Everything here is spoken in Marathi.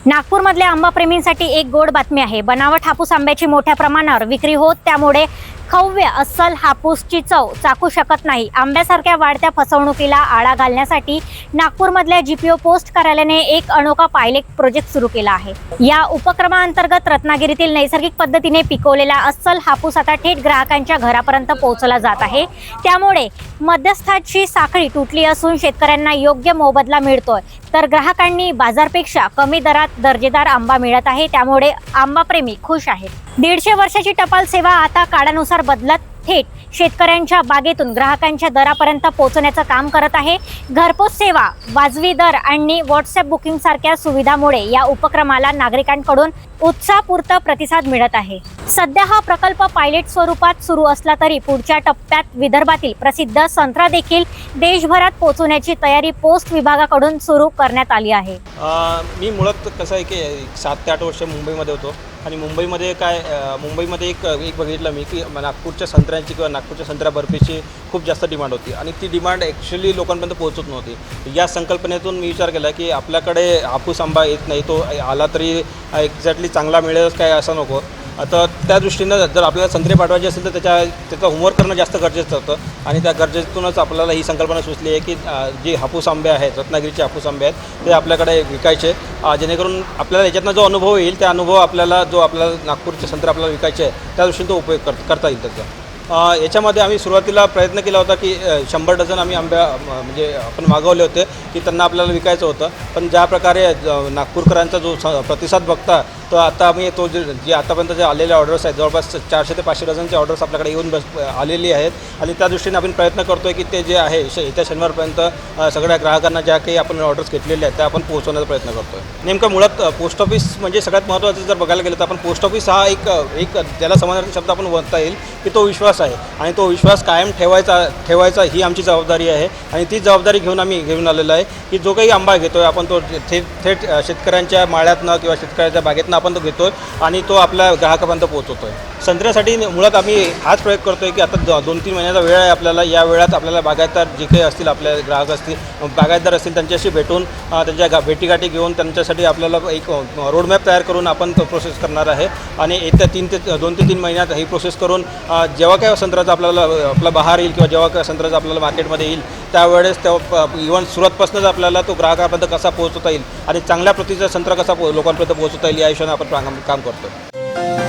नागपूरमधल्या आंबाप्रेमींसाठी एक गोड बातमी आहे। बनावट हापूस आंब्याची मोठ्या प्रमाणावर विक्री होत त्यामुळे खव्य अस्सल हापूसची चव चाखू शकत नाही। आंब्यासारख्या वाढत्या फसवणुकीला आळा घालण्यासाठी नागपूरमधल्या जीपीओ पोस्ट कार्यालयाने एक अनोखा पायलट प्रोजेक्ट सुरू केला आहे। या उपक्रमाअंतर्गत रत्नागिरीतील नैसर्गिक पद्धतीने पिकवलेला अस्सल हापूस आता थेट ग्राहकांच्या घरापर्यंत पोहोचला जात आहे। त्यामुळे मध्यस्थाची साखळी तुटली असून शेतकऱ्यांना योग्य मोबदला मिळतोय, तर ग्राहकांनी बाजारपेक्षा कमी दरात दर्जेदार आंबा मिळत आहे। त्यामुळे आंबाप्रेमी खुश आहेत। 150 वर्षाची टपाल सेवा आता काळानुसार बदलत थेट शेतकऱ्यांच्या बागेतून ग्राहकांच्या दरापर्यंत पोहोचण्याचं काम करत आहे। घरपोच सेवा, वाजवी दर आणि व्हॉट्सअप बुकिंग सारख्या सुविधांमुळे या उपक्रमाला नागरिकांकडून उत्साहपूर्ण प्रतिसाद मिळत आहे। सध्या हा प्रकल्प पायलट स्वरूपात सुरू असला तरी पुढच्या टप्प्यात विदर्भातील प्रसिद्ध संत्रा देखील देशभरात पोहोचवण्याची तयारी पोस्ट विभागाकडून सुरू करण्यात आली आहे। मी मुळात कसं आहे की 7 ते 8 वर्ष मुंबईमध्ये होतो आणि मुंबईमध्ये एक बघितलं मी की नागपूरच्या संत्र्यांची किंवा नागपूरच्या संत्रा बर्फीची खूप जास्त डिमांड होती आणि ती डिमांड ॲक्च्युली लोकांपर्यंत पोहोचत नव्हती। या संकल्पनेतून मी विचार केला की आपल्याकडे हापूस आंबा येत नाही, तो आला तरी एक्झॅक्टली चांगला मिळेलच काय असं नको। आता त्या दृष्टीनं जर आपल्याला संत्रे पाठवायचे असेल तर त्याचा होमवर्क करणं जास्त गरजेचं होतं आणि त्या गरजेतूनच आपल्याला ही संकल्पना सुचली आहे की जे हापूस आंबे आहेत, रत्नागिरीचे हापूस आंबे आहेत, ते आपल्याकडे विकायचे, जेणेकरून आपल्याला याच्यातनं जो अनुभव येईल त्या अनुभव आपल्याला नागपूरचे संत्रे आपल्याला विकायचे आहे त्या दृष्टीने तो उपयोग करता येईल त्याचा। याच्यामध्ये आम्ही सुरुवातीला प्रयत्न केला होता की 100 डझन आम्ही म्हणजे आपण मागवले होते की त्यांना आपल्याला विकायचं होतं। पण ज्या प्रकारे नागपूरकरांचा जो प्रतिसाद बघता तो आता आम्ही जे आतापर्यंत जे आलेले ऑर्डर्स आहेत, जवळपास 400 ते 500 डझनचे ऑर्डर्स आपल्याकडे येऊन आलेली आहेत आणि त्या दृष्टीने आपण प्रयत्न करतो आहे की ते जे आहे येत्या शनिवारपर्यंत सगळ्या ग्राहकांना ज्या काही आपण ऑर्डर्स घेतलेल्या आहेत त्या आपण पोहोचवण्याचा प्रयत्न करतो आहे। नेमकं मुळात पोस्ट ऑफिस म्हणजे सगळ्यात महत्त्वाचं जर बघायला गेलं तर आपण पोस्ट ऑफिस हा एक त्याला समानार्थी शब्द आपण म्हणता येईल की तो विश्वास आहे आणि तो विश्वास कायम ठेवायचा ही आमची जबाबदारी आहे आणि ती जबाबदारी आम्ही घेऊन आलेलो आहे की जो काही आंबा घेतो आहे आपण तो थेट शेतकऱ्यांच्या माळ्यातनं किंवा शेतकऱ्याच्या बागेतनं आपण तो घेतो आणि तो आपल्या ग्राहकापर्यंत पोहोचवतो आहे। संत्र्यासाठी मुळात आम्ही हाच प्रयोग करतो आहे की आता 2-3 महिन्याचा वेळ आहे आपल्याला। या वेळात आपल्याला बागायतदार जे काही असतील, आपल्या ग्राहक असतील, बागायतदार असतील, त्यांच्याशी भेटून त्यांच्या भेटीगाठी घेऊन त्यांच्यासाठी आपल्याला एक रोडमॅप तयार करून आपण तो प्रोसेस करणार आहे आणि येत्या 2 ते 3 महिन्यात ही प्रोसेस करून जेव्हा काय संत्र्याचा आपला बहार येईल किंवा जेव्हा काय संत्र्याचा आपल्याला मार्केटमध्ये येईल त्यावेळेस इव्हन सुरुवातपासूनच आपल्याला तो ग्राहकापर्यंत कसा पोहोचवता येईल आणि चांगल्या प्रतीचा संत्रा कसा लोकांपर्यंत पोहोचवता येईल या हिशोबाने आपण काम करतो।